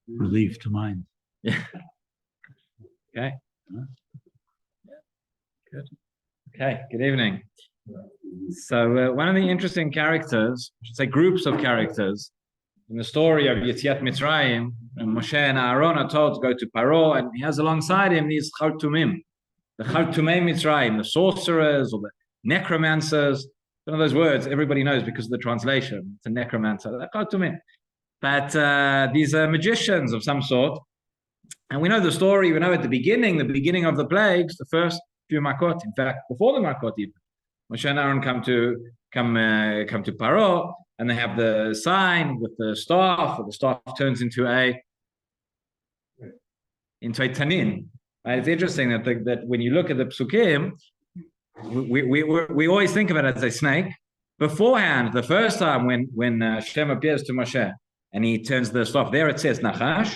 Relief to mind. Yeah. Okay. Good. Okay. Good evening. So one of the interesting characters, I should say groups of characters, in the story of Yetziat Mitzrayim, Moshe and Aaron are told to go to Paro, and he has alongside him these Chartumim, the Chartumei Mitzrayim, the sorcerers or the necromancers. One of those words everybody knows because of the translation. It's a necromancer, the Chartumim. But these are magicians of some sort. And we know the story, we know at the beginning of the plagues, the first few Makot, in fact, before the Makot even, Moshe and Aaron come to Paro, and they have the sign with the staff, or the staff turns into a tanin. Right? It's interesting that when you look at the psukim, we always think of it as a snake. Beforehand, the first time when Hashem appears to Moshe and he turns the staff, there it says Nachash,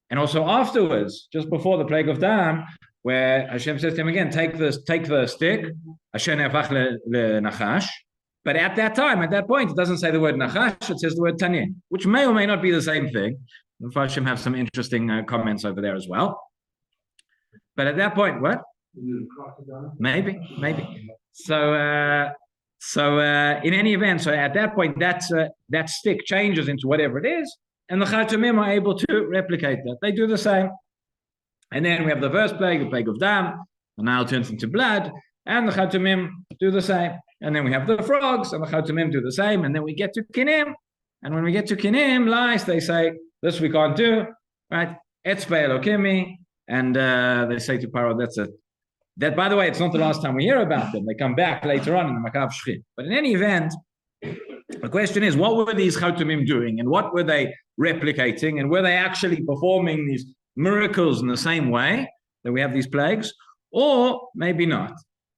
and also afterwards, just before the plague of Dam, where Hashem says to him again, take the stick, Hashem nefach le Nachash. But at that point, it doesn't say the word Nachash, it says the word Tanin, which may or may not be the same thing. The Farshim have some interesting comments over there as well. But at that point, what? Maybe. So in any event, so at that point, that stick changes into whatever it is, and the Chartumim are able to replicate that. They do the same. And then we have the first plague, the plague of Dam, and now it turns into blood, and the Chartumim do the same. And then we have the frogs, and the Chartumim do the same. And then we get to Kinim. And when we get to Kinim, lice, they say, this we can't do, right? Etzbei Elokimi. And they say to Paro, that's it. That, by the way, it's not the last time we hear about them. They come back later on in the Makav Shechit. But in any event, the question is, what were these Chartumim doing? And what were they replicating? And were they actually performing these miracles in the same way that we have these plagues? Or maybe not.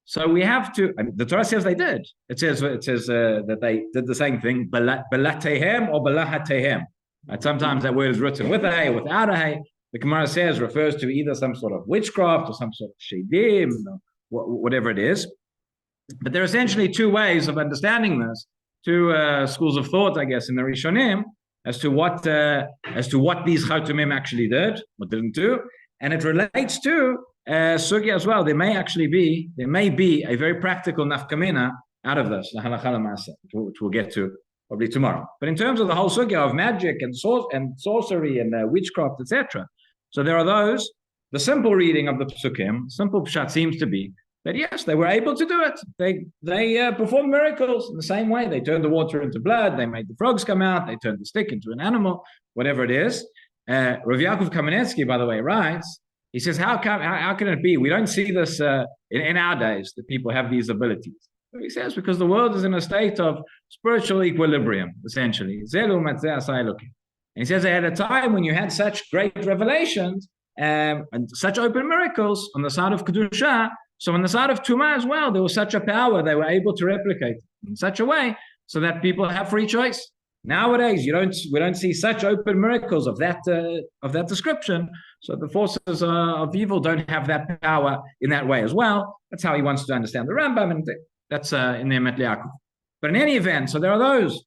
So we have to, the Torah says they did. It says that they did the same thing, belatehem or belahatehem. Right? Sometimes that word is written with a hay or without a hay. The Gemara says refers to either some sort of witchcraft or some sort of shedim, whatever it is. But there are essentially two ways of understanding this, two schools of thought, I guess, in the Rishonim, as to what these Chartumim actually did, or didn't do, and it relates to Sugya as well. There may be a very practical nafkamina out of this, which we'll get to probably tomorrow. But in terms of the whole Sugya of magic and sorcery and witchcraft, etc., so there are those. The simple reading of the Psukim, simple pshat seems to be that yes, they were able to do it. They performed miracles in the same way. They turned the water into blood. They made the frogs come out. They turned the stick into an animal, whatever it is. Rav Yaakov Kamenetsky, by the way, writes. He says, how can it be? We don't see this in our days, that people have these abilities. So he says, because the world is in a state of spiritual equilibrium, essentially. And he says, at a time when you had such great revelations and such open miracles on the side of Kedusha, so on the side of Tumah as well, there was such a power they were able to replicate in such a way so that people have free choice. Nowadays, we don't see such open miracles of that description. So the forces of evil don't have that power in that way as well. That's how he wants to understand the Rambam, and that's in the Emet Yaakov. But in any event, so there are those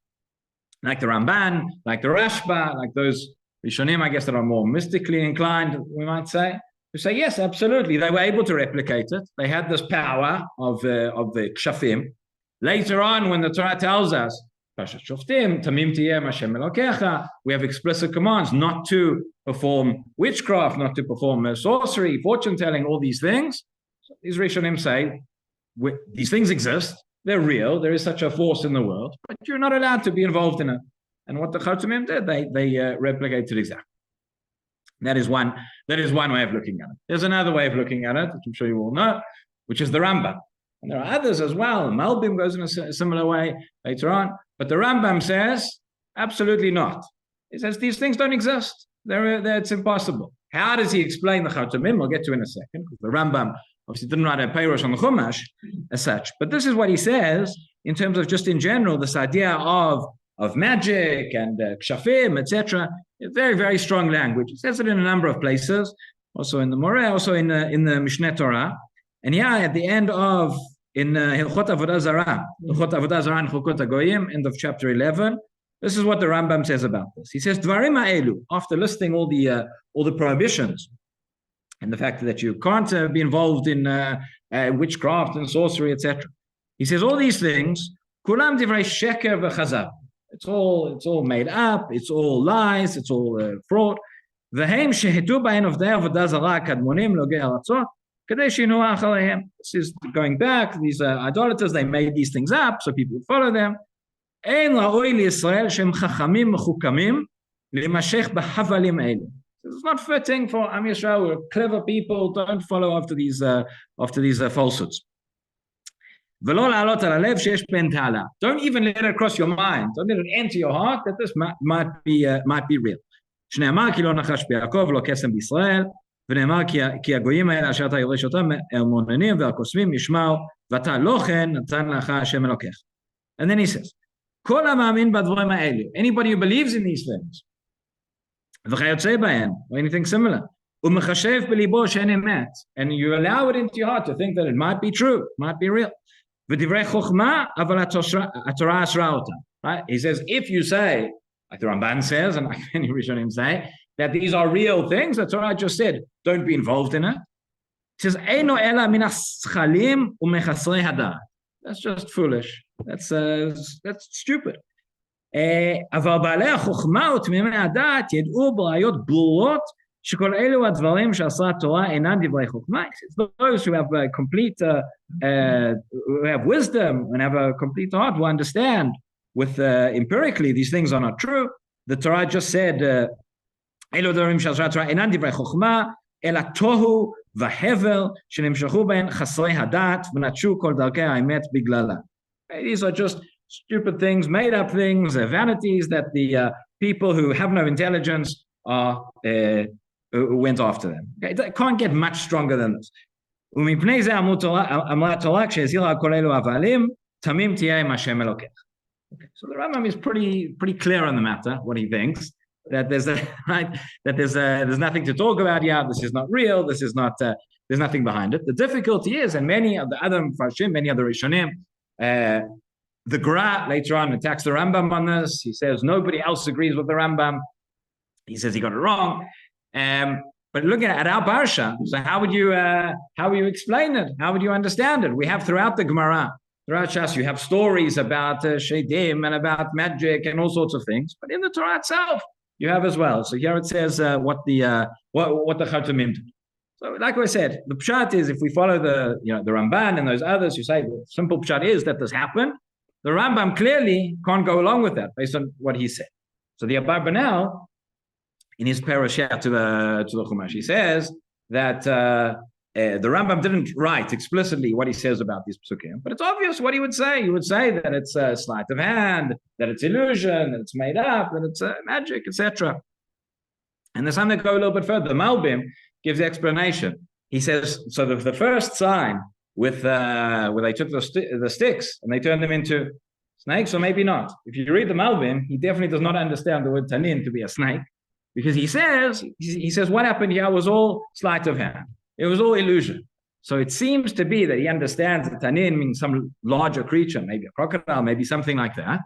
like the Ramban, like the Rashba, like those Rishonim, I guess, that are more mystically inclined, we might say, who say yes, absolutely, they were able to replicate it. They had this power of the Kshafim. Later on, when the Torah tells us we have explicit commands not to perform witchcraft, not to perform sorcery, fortune telling, all these things. So these Rishonim say these things exist, they're real, there is such a force in the world, but you're not allowed to be involved in it. And what the Chartumim did, they replicated exactly. That is one way of looking at it. There's another way of looking at it, which I'm sure you all know, which is the Rambam. And there are others as well. Malbim goes in a similar way later on. But the Rambam says, absolutely not. He says these things don't exist. It's impossible. How does he explain the Chartumim? We'll get to in a second, because the Rambam obviously didn't write a Peirush on the Chumash as such. But this is what he says in terms of just in general, this idea of magic and kshafim, etc. Very, very strong language. He says it in a number of places, also in the Moreh, also in the Mishneh Torah. And yeah, at the end of in Hilchot Avodah Zarah, Hilchot Avodah Zarah and Chukot HaGoyim, end of chapter 11. This is what the Rambam says about this. He says, Dvarim ha'elu, after listing all the prohibitions and the fact that you can't be involved in witchcraft and sorcery, etc. He says all these things, kulam divrei sheker v'chazab. It's all made up. It's all lies. It's all fraud. V'hem shehitu b'hen of avodah zarah kadmonim logei haratzot kadei shinu achalehem. This is going back. These idolaters, they made these things up so people would follow them. Ein ra'oi liYisrael shem chachamim mechukamim limashech b'havalim elu. It's not fitting for Am Yisrael. We're clever people. Don't follow after these falsehoods. Don't even let it cross your mind. Don't let it enter your heart that this might be real. שנאמר כי לא נחש ביעקב, לא קסם בישראל, ונאמר כי הגויים האלה אשר אתה יורש אותם המוננים והקוסמים ישמעו, ואתה לא כן נתן לך השם אלוקיך. And then he says, כל המאמין בדברים האלה, anybody who believes in these things, וכיוצא בהן, or anything similar, ומחשב בליבו שאין אמת, and you allow it into your heart to think that it might be true, might be real. ודברי חוכמה, אבל התורה אסרה אותם. Right? He says, if you say, like the Ramban says, and like many Rishonim say, that these are real things, that's what I just said, don't be involved in it. He says, Eino ela min haschalim umechasrei hadat. That's just foolish. That's stupid. אבל בעלי החוכמה ותמימי הדעת ידעו בראיות ברורות שכל אלו הדברים שאסרה התורה אינם דברי חוכמה. Those who have complete, who have wisdom and have a complete heart who understand with empirically these things are not true. The Torah just said, אלו הדברים שאסרה התורה אינם דברי חוכמה, אלא תוהו והבל שנמשכו בהן חסרי הדעת ונטשו כל דרכי האמת בגללה. These are just stupid things, made up things, vanities that the people who have no intelligence went after them. Okay? It can't get much stronger than this. ומפני זה אמרה התורה כשהזהירה כל אלו הבעלים, תמים תהיה עם השם אלוקיך. So the Rambam is pretty clear on the matter, what he thinks, that there's nothing to talk about here, this is not real, this is not, there's nothing behind it. The difficulty is, and many of the other Mfarshim, many other Rishonim, the Gra later on attacks the Rambam on this. He says nobody else agrees with the Rambam. He says he got it wrong. But looking at our parsha, so how would you explain it? How would you understand it? We have throughout the Gemara, throughout Shas, you have stories about Shedim and about magic and all sorts of things. But in the Torah itself, you have as well. So here it says what the Chatumim did. So, like I said, the pshat is if we follow the Ramban and those others who say the simple pshat is that this happened, the Rambam clearly can't go along with that based on what he said. So the Abarbanel, in his parashah to the Chumash, he says that the Rambam didn't write explicitly what he says about these psukim, but it's obvious what he would say. He would say that it's a sleight of hand, that it's illusion, that it's made up, that it's magic, etc. And there's some that go a little bit further. The Malbim gives the explanation. He says, so the first sign with where they took the sticks and they turned them into snakes, or maybe not. If you read the Malbim, he definitely does not understand the word tanin to be a snake, because he says what happened here was all sleight of hand. It was all illusion. So it seems to be that he understands that tanin means some larger creature, maybe a crocodile, maybe something like that.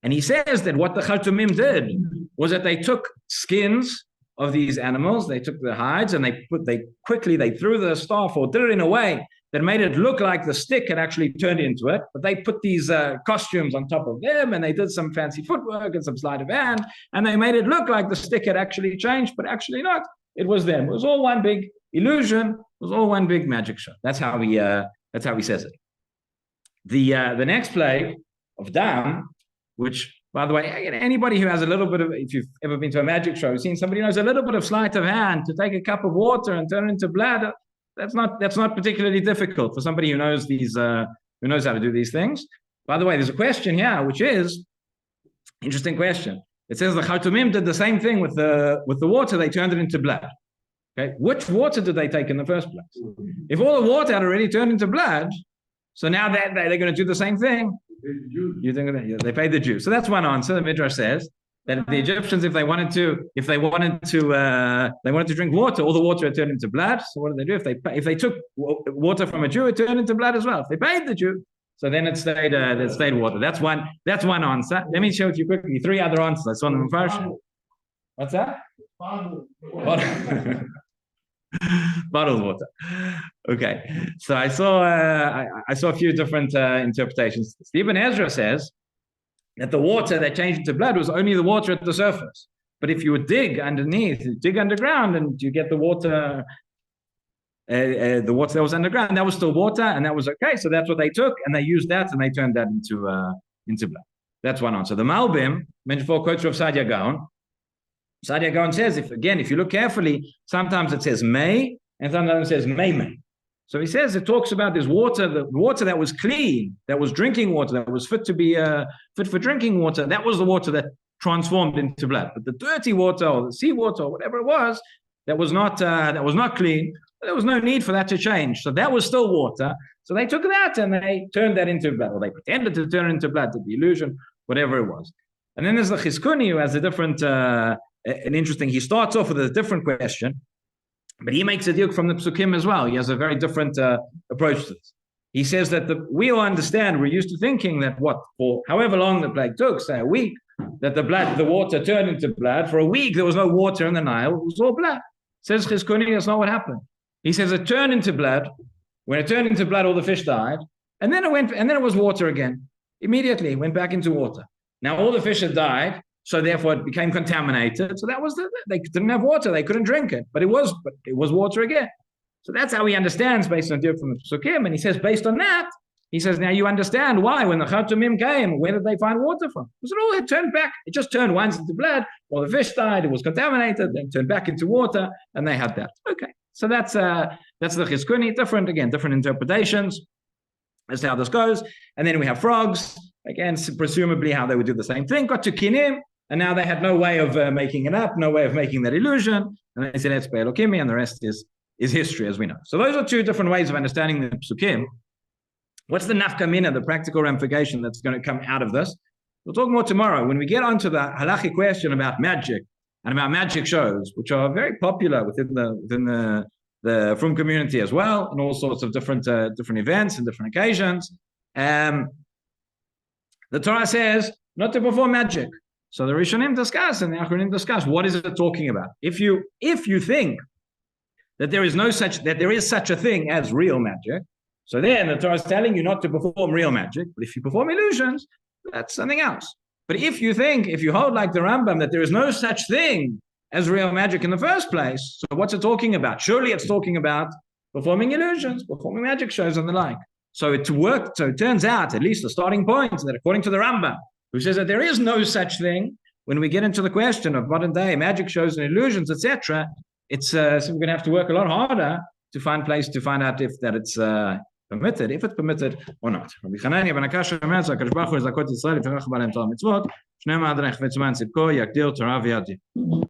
And he says that what the Chatumim did was that they took skins of these animals, they took the hides and they threw the staff or did it in a way that made it look like the stick had actually turned into it, but they put these costumes on top of them and they did some fancy footwork and some sleight of hand and they made it look like the stick had actually changed, but actually not. It was them. It was all one big illusion. It was all one big magic show. That's how he says it. The next plague of Dam, which, by the way, anybody who has a little bit of, if you've ever been to a magic show, seen somebody who knows a little bit of sleight of hand to take a cup of water and turn it into blood, that's not particularly difficult for somebody who knows who knows how to do these things. By the way, there's a question here, which is interesting question. It says the Chatumim did the same thing with the water; they turned it into blood. Okay, which water did they take in the first place? If all the water had already turned into blood, so now they're going to do the same thing. You think they paid the Jews. So that's one answer. The Midrash says that the Egyptians, if they wanted to drink water, all the water had turned into blood. So what did they do? If they took water from a Jew, it turned into blood as well. If they paid the Jew, so then it stayed water. That's one answer. Let me show you quickly 3 other answers. I saw them in first. What's that? Bottled water. Okay, so I saw a few different interpretations. Stephen Ezra says that the water that changed into blood was only the water at the surface. But if you would dig underground, and you get the water that was underground, that was still water, and that was okay. So that's what they took, and they used that, and they turned that into blood. That's one answer. The Malbim, mentioned 4 quotes of Saadia Gaon. Saadia Gaon says, if you look carefully, sometimes it says may, and sometimes it says may. So he says it talks about this water, the water that was clean, that was drinking water, that was fit for drinking water. That was the water that transformed into blood. But the dirty water or the seawater or whatever it was, that was not clean. There was no need for that to change. So that was still water. So they took that and they turned that into blood, or they pretended to turn it into blood, the illusion, whatever it was. And then there's the Chizkuni, who has a different, he starts off with a different question, but he makes a diuk from the Psukim as well. He has a very different approach to this. He says that we all understand, we're used to thinking that for however long the plague took, say a week, that the water turned into blood. For a week, there was no water in the Nile, it was all blood. Says Chizkuni, that's not what happened. He says it turned into blood. When it turned into blood, all the fish died, and then it was water again. Immediately, it went back into water. Now all the fish had died, so therefore it became contaminated. So that was they didn't have water, they couldn't drink it, but it was water again. So that's how he understands based on from the Psukim, and he says based on that, he says now you understand why when the Chatumim came, where did they find water from? Because it all had turned back. It just turned once into blood. Well, the fish died, it was contaminated, then turned back into water, and they had that. Okay. So that's the Chizkuni, different interpretations as to how this goes. And then we have frogs, again, presumably how they would do the same thing. Got to Kinim, and now they had no way of making it up, no way of making that illusion. And they said, let's pay Elokimi, and the rest is history, as we know. So those are 2 different ways of understanding the Psukim. What's the nafkamina, the practical ramification that's going to come out of this? We'll talk more tomorrow. When we get onto the halachic question about magic, and about magic shows, which are very popular within the Frum community as well, and all sorts of different events and different occasions. The Torah says not to perform magic. So the Rishonim discuss and the Achronim discuss, what is it talking about? If you think that there is such a thing as real magic, so then the Torah is telling you not to perform real magic. But if you perform illusions, that's something else. But if you hold like the Rambam that there is no such thing as real magic in the first place, so what's it talking about? Surely it's talking about performing illusions, performing magic shows and the like. So it turns out, at least the starting point, that according to the Rambam, who says that there is no such thing, when we get into the question of modern day magic shows and illusions, etc., so we're going to have to work a lot harder to find out if it's permitted or not. Rabbi Chananya ben Akasha אומר, שהקדוש ברוך הוא לזכות ישראל לפי רוח בעלי תורה ומצוות, שני מהדרך וצומן צדקו, יגדיר תורה וידע.